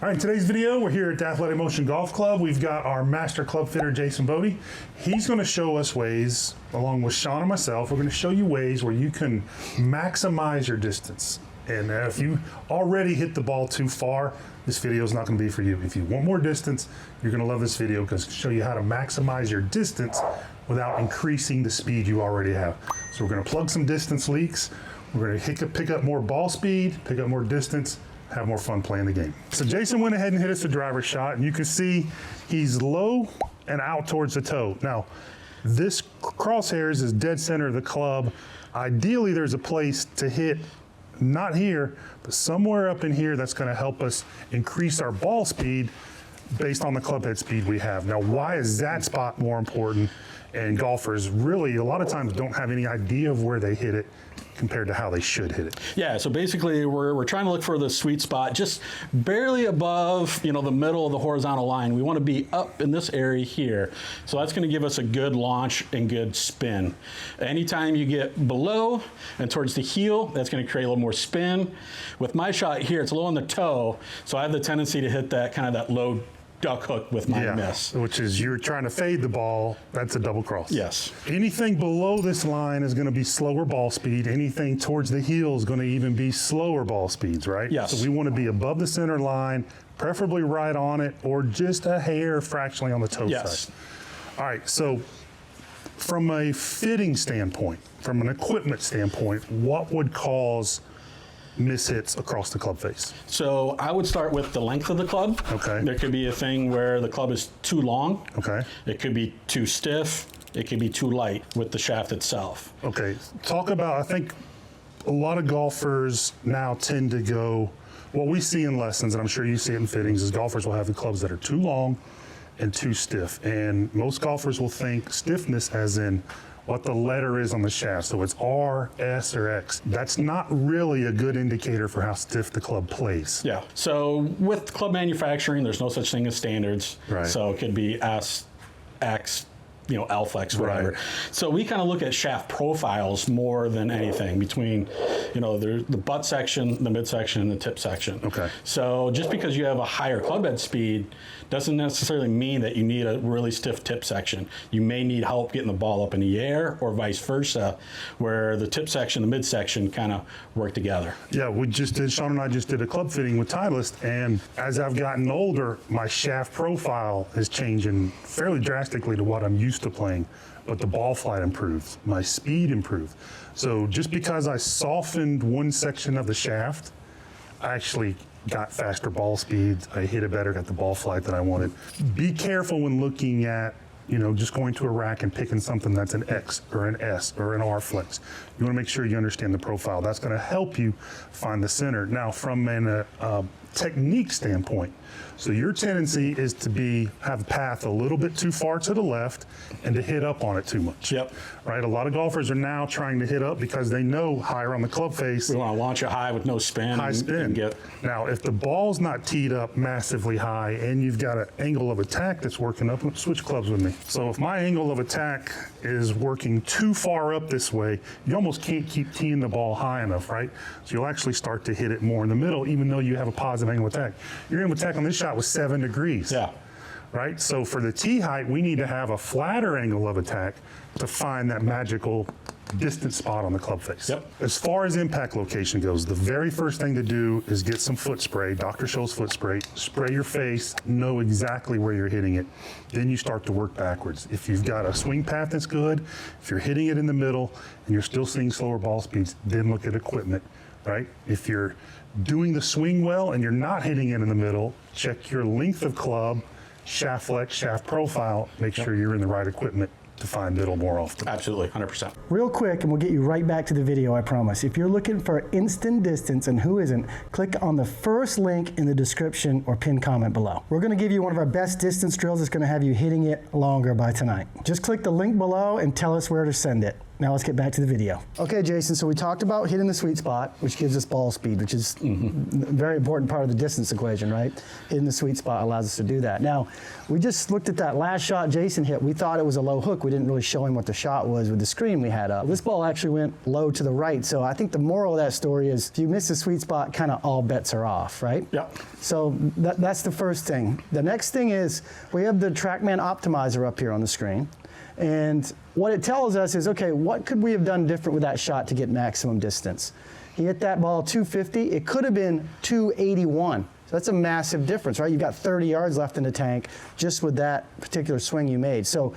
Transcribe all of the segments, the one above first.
All right, in today's video, we're here at the Athletic Motion Golf Club. We've got our master club fitter, Jason Bodie. He's going to show us ways, along with Shaun and myself, we're going to show you ways where you can maximize your distance. And if you already hit the ball too far, this video is not going to be for you. If you want more distance, you're going to love this video because it'll show you how to maximize your distance without increasing the speed you already have. So we're going to plug some distance leaks. We're going to pick up more ball speed, pick up more distance, have more fun playing the game. So Jason went ahead and hit us a driver shot, and you can see he's low and out towards the toe. Now, this crosshairs is dead center of the club. Ideally, there's a place to hit, not here, but somewhere up in here that's going to help us increase our ball speed based on the club head speed we have. Now, why is that spot more important? And golfers really, a lot of times, don't have any idea of where they hit it compared to how they should hit it. Yeah, so basically we're trying to look for the sweet spot, just barely above, the middle of the horizontal line. We want to be up in this area here. So that's going to give us a good launch and good spin. Anytime you get below and towards the heel, that's going to create a little more spin. With my shot here, it's low on the toe, so I have the tendency to hit that kind of that low duck hook with my miss. Which is you're trying to fade the ball, that's a double cross. Yes. Anything below this line is going to be slower ball speed. Anything towards the heel is going to even be slower ball speeds, right? Yes. So we want to be above the center line, preferably right on it, or just a hair fractionally on the toe side. All right, so from a fitting standpoint, from an equipment standpoint, what would cause mishits across the club face? So I would start with the length of the club. Okay. There could be a thing where the club is too long. Okay. It could be too stiff. It could be too light with the shaft itself. Okay. Talk about, I think a lot of golfers now tend to go, what we see in lessons, and I'm sure you see it in fittings, is golfers will have the clubs that are too long and too stiff. And most golfers will think stiffness as in what the letter is on the shaft. So it's R, S, or X. That's not really a good indicator for how stiff the club plays. Yeah. So with club manufacturing, there's no such thing as standards. Right. So it could be S, X, L flex, whatever. Right. So we kind of look at shaft profiles more than anything between, the butt section, the midsection, and the tip section. Okay. So just because you have a higher club head speed doesn't necessarily mean that you need a really stiff tip section. You may need help getting the ball up in the air, or vice versa, where the tip section, the midsection kind of work together. Yeah, Shaun and I just did a club fitting with Titleist, and as I've gotten older, my shaft profile is changing fairly drastically to what I'm used to playing, but the ball flight improved, my speed improved. So just because I softened one section of the shaft, I actually got faster ball speeds, I hit it better, got the ball flight that I wanted. Be careful when looking at, just going to a rack and picking something that's an X or an S or an R flex. You want to make sure you understand the profile. That's going to help you find the center. Now, from a technique standpoint, so your tendency is to have a path a little bit too far to the left and to hit up on it too much. Yep. Right? A lot of golfers are now trying to hit up because they know higher on the club face. We want to launch it high with no spin. High spin. Now, if the ball's not teed up massively high and you've got an angle of attack that's working up, switch clubs with me. So if my angle of attack is working too far up this way, you almost can't keep teeing the ball high enough, right? So you'll actually start to hit it more in the middle, even though you have a positive angle of attack. Your angle of attack on this shot was 7 degrees. Yeah. Right? So for the tee height, we need to have a flatter angle of attack to find that magical distance spot on the club face. Yep. As far as impact location goes, the very first thing to do is get some foot spray, Dr. Scholl's foot spray, spray your face, know exactly where you're hitting it. Then you start to work backwards. If you've got a swing path that's good, if you're hitting it in the middle and you're still seeing slower ball speeds, then look at equipment, right? If you're doing the swing well and you're not hitting it in the middle, check your length of club, shaft flex, shaft profile, make sure you're in the right equipment to find middle more often. Absolutely, 100%. Real quick, and we'll get you right back to the video, I promise. If you're looking for instant distance, and who isn't, click on the first link in the description or pinned comment below. We're gonna give you one of our best distance drills that's gonna have you hitting it longer by tonight. Just click the link below and tell us where to send it. Now let's get back to the video. Okay, Jason, so we talked about hitting the sweet spot, which gives us ball speed, which is a very important part of the distance equation, right? Hitting the sweet spot allows us to do that. Now, we just looked at that last shot Jason hit. We thought it was a low hook. We didn't really show him what the shot was with the screen we had up. This ball actually went low to the right, so I think the moral of that story is if you miss the sweet spot, kind of all bets are off, right? Yep. So that's the first thing. The next thing is we have the TrackMan optimizer up here on the screen. And what it tells us is, okay, what could we have done different with that shot to get maximum distance? He hit that ball 250. It could have been 281. So that's a massive difference, right? You've got 30 yards left in the tank just with that particular swing you made. So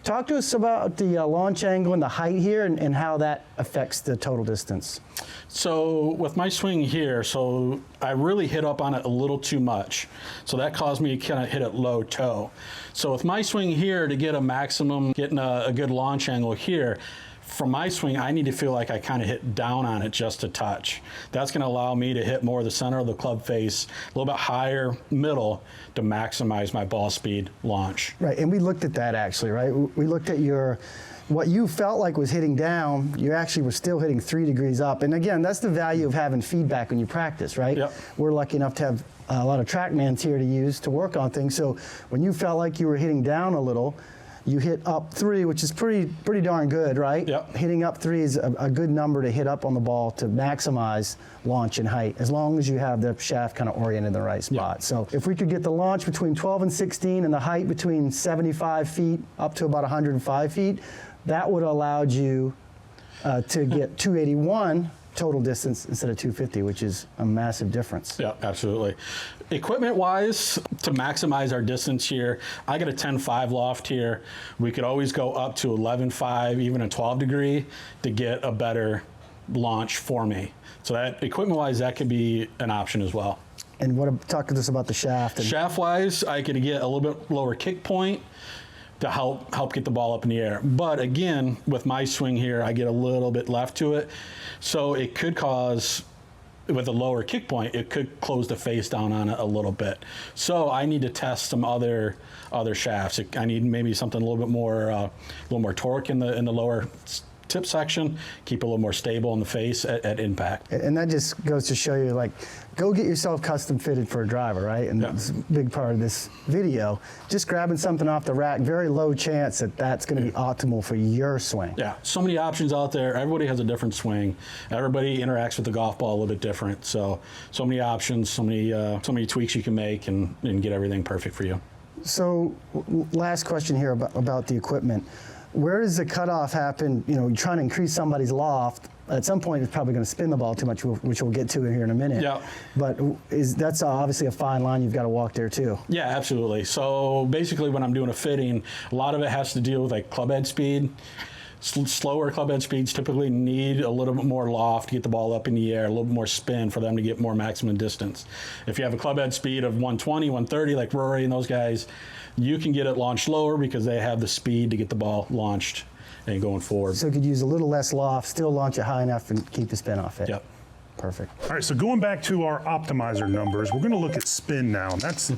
talk to us about the launch angle and the height here and how that affects the total distance. So with my swing here, so I really hit up on it a little too much. So that caused me to kind of hit it low toe. So with my swing here, to get a maximum, getting a good launch angle here, from my swing, I need to feel like I kind of hit down on it just a touch. That's going to allow me to hit more of the center of the club face, a little bit higher middle to maximize my ball speed launch. Right, and we looked at that actually, right? We looked at what you felt like was hitting down, you actually were still hitting 3 degrees up. And again, that's the value of having feedback when you practice, right? Yep. We're lucky enough to have a lot of TrackMans here to use to work on things. So when you felt like you were hitting down a little, you hit up 3, which is pretty darn good, right? Yep. Hitting up 3 is a good number to hit up on the ball to maximize launch and height, as long as you have the shaft kind of oriented in the right spot. Yep. So if we could get the launch between 12 and 16 and the height between 75 feet up to about 105 feet, that would have allowed you to get 281 total distance instead of 250, which is a massive difference. Yeah, absolutely. Equipment-wise, to maximize our distance here, I got a 10.5 loft here. We could always go up to 11.5, even a 12 degree to get a better launch for me. So that equipment-wise, that could be an option as well. And talk to us about the shaft. Shaft-wise, I could get a little bit lower kick point to help get the ball up in the air. But again, with my swing here, I get a little bit left to it. So it could cause, with a lower kick point, it could close the face down on it a little bit. So I need to test some other shafts. I need maybe something a little bit more, torque in the lower tip section, keep it a little more stable in the face at impact. And that just goes to show you, like, go get yourself custom fitted for a driver, right? And that's a big part of this video. Just grabbing something off the rack, very low chance that that's going to be optimal for your swing. Yeah, so many options out there. Everybody has a different swing. Everybody interacts with the golf ball a little bit different. So many options, so many tweaks you can make and get everything perfect for you. So last question here about the equipment. Where does the cutoff happen? You know, you're trying to increase somebody's loft. At some point, it's probably going to spin the ball too much, which we'll get to here in a minute. Yeah. But that's obviously a fine line you've got to walk there too. Yeah, absolutely. So basically, when I'm doing a fitting, a lot of it has to deal with like club head speed. Slower club head speeds typically need a little bit more loft to get the ball up in the air, a little bit more spin for them to get more maximum distance. If you have a club head speed of 120, 130, like Rory and those guys, you can get it launched lower because they have the speed to get the ball launched and going forward. So you could use a little less loft, still launch it high enough and keep the spin off it. Yep. Perfect. All right, so going back to our optimizer numbers, we're going to look at spin now. That's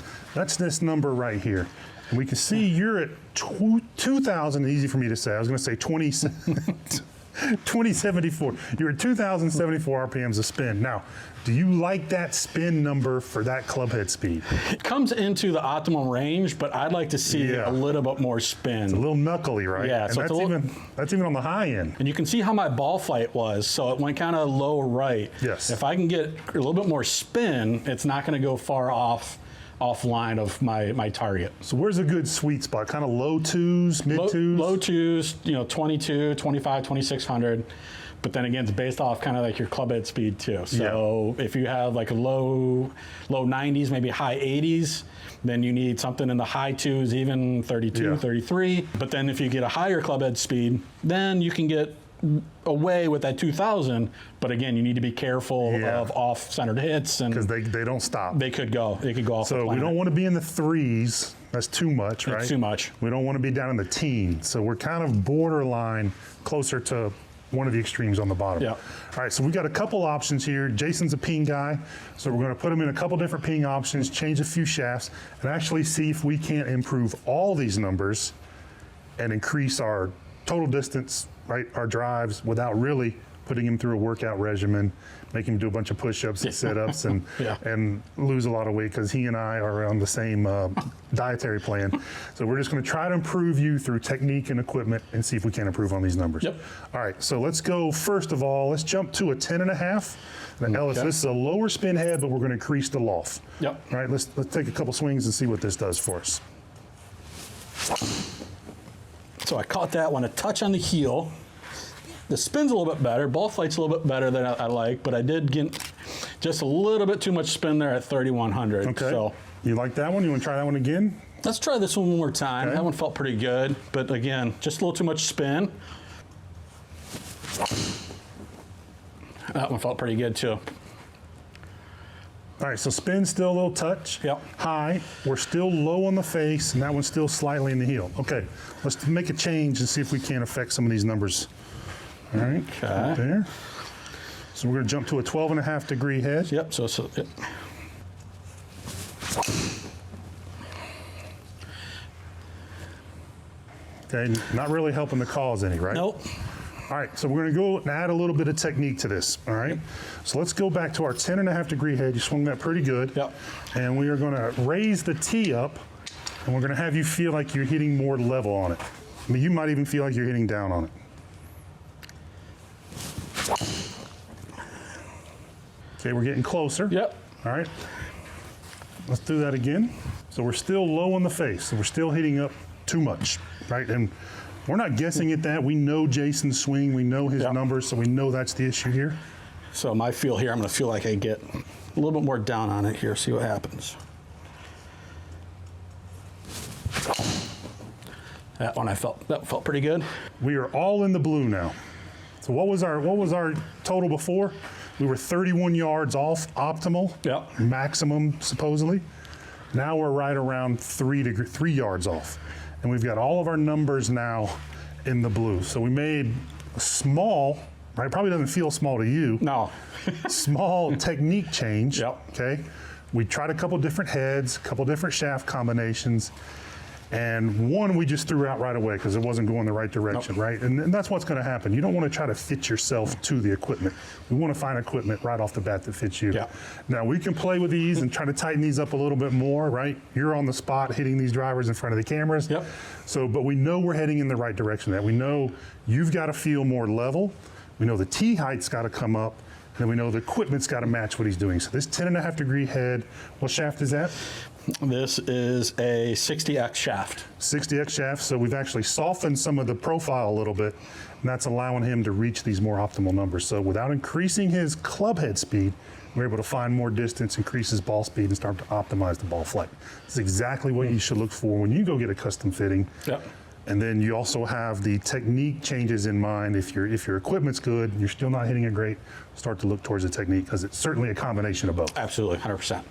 this number right here. And we can see you're at 2,000, easy for me to say. I was going to say 2074. You're at 2,074 RPMs of spin. Now, do you like that spin number for that club head speed? It comes into the optimum range, but I'd like to see a little bit more spin. It's a little knuckly, right? Yeah, and so that's even on the high end. And you can see how my ball flight was, so it went kind of low right. Yes. If I can get a little bit more spin, it's not going to go far offline of my target. So where's a good sweet spot? Kind of low twos, mid twos? Low twos, 22, 25, 2600. But then again, it's based off kind of like your club head speed too. So if you have like a low 90s, maybe high 80s, then you need something in the high twos, even 32, 33. But then if you get a higher club head speed, then you can get away with that 2,000, but again, you need to be careful of off-centered hits, and because they don't stop. They could go off. So we don't want to be in the threes. That's too much, right? It's too much. We don't want to be down in the teens. So we're kind of borderline, closer to one of the extremes on the bottom. Yeah. All right, so we got a couple options here. Jason's a ping guy, so we're going to put him in a couple different ping options, change a few shafts, and actually see if we can't improve all these numbers and increase our total distance right, our drives without really putting him through a workout regimen, make him do a bunch of push-ups and sit-ups and Yeah. and lose a lot of weight, because he and I are on the same dietary plan. So we're just going to try to improve you through technique and equipment and see if we can improve on these numbers. Yep. All right, so let's go, first of all, let's jump to a 10.5. Now, Ellis, Okay. this is a lower spin head, but we're going to increase the loft. Yep. All right, let's take a couple swings and see what this does for us. So I caught that one a touch on the heel. The spin's a little bit better. Ball flight's a little bit better than I like, but I did get just a little bit too much spin there at 3,100. Okay. So You like that one? You want to try that one again? let's try this one more time. Okay. That one felt pretty good, but again, just a little too much spin. That one felt pretty good too. All right, so spin still a little touch. Yep. High. We're still low on the face, and that one's still slightly in the heel. Okay, let's make a change and see if we can affect some of these numbers. All right, Okay. right there. So we're going to jump to a 12.5 degree head. Yep, so yep. Okay, not really helping the cause any, right? Nope. All right, so we're going to go and add a little bit of technique to this, all right? So let's go back to our 10.5 degree head. You swung that pretty good. Yep. And we are going to raise the tee up, and we're going to have you feel like you're hitting more level on it. I mean, you might even feel like you're hitting down on it. Okay, we're getting closer. Yep. All right. Let's do that again. So we're still low on the face, so we're still hitting up too much, right? And we're not guessing at that. We know Jason's swing, we know his Yep. numbers, so we know that's the issue here. So my feel here, I'm going to feel like I get a little bit more down on it here, see what happens. That one that felt pretty good. We are all in the blue now. So what was our total before? We were 31 yards off optimal, Yep. maximum supposedly. Now we're right around 3 yards off. And we've got all of our numbers now in the blue. So we made a small, right? Probably doesn't feel small to you. No. Small technique change. Yep. Okay. We tried a couple different heads, a couple different shaft combinations, and one we just threw out right away because it wasn't going the right direction, Nope. right? And that's what's going to happen. You don't want to try to fit yourself to the equipment. We want to find equipment right off the bat that fits you. Yeah. Now we can play with these and try to tighten these up a little bit more, right? You're on the spot hitting these drivers in front of the cameras. Yep. So, but we know we're heading in the right direction. That we know you've got to feel more level. We know the tee height's got to come up. And we know the equipment's got to match what he's doing. So this 10.5 degree head, what shaft is that? This is a 60X shaft. 60X shaft. So we've actually softened some of the profile a little bit, and that's allowing him to reach these more optimal numbers. So without increasing his club head speed, we're able to find more distance, increase his ball speed, and start to optimize the ball flight. It's exactly what you should look for when you go get a custom fitting. Yep. And then you also have the technique changes in mind. If your equipment's good, you're still not hitting it great, start to look towards the technique, because it's certainly a combination of both. Absolutely, 100%.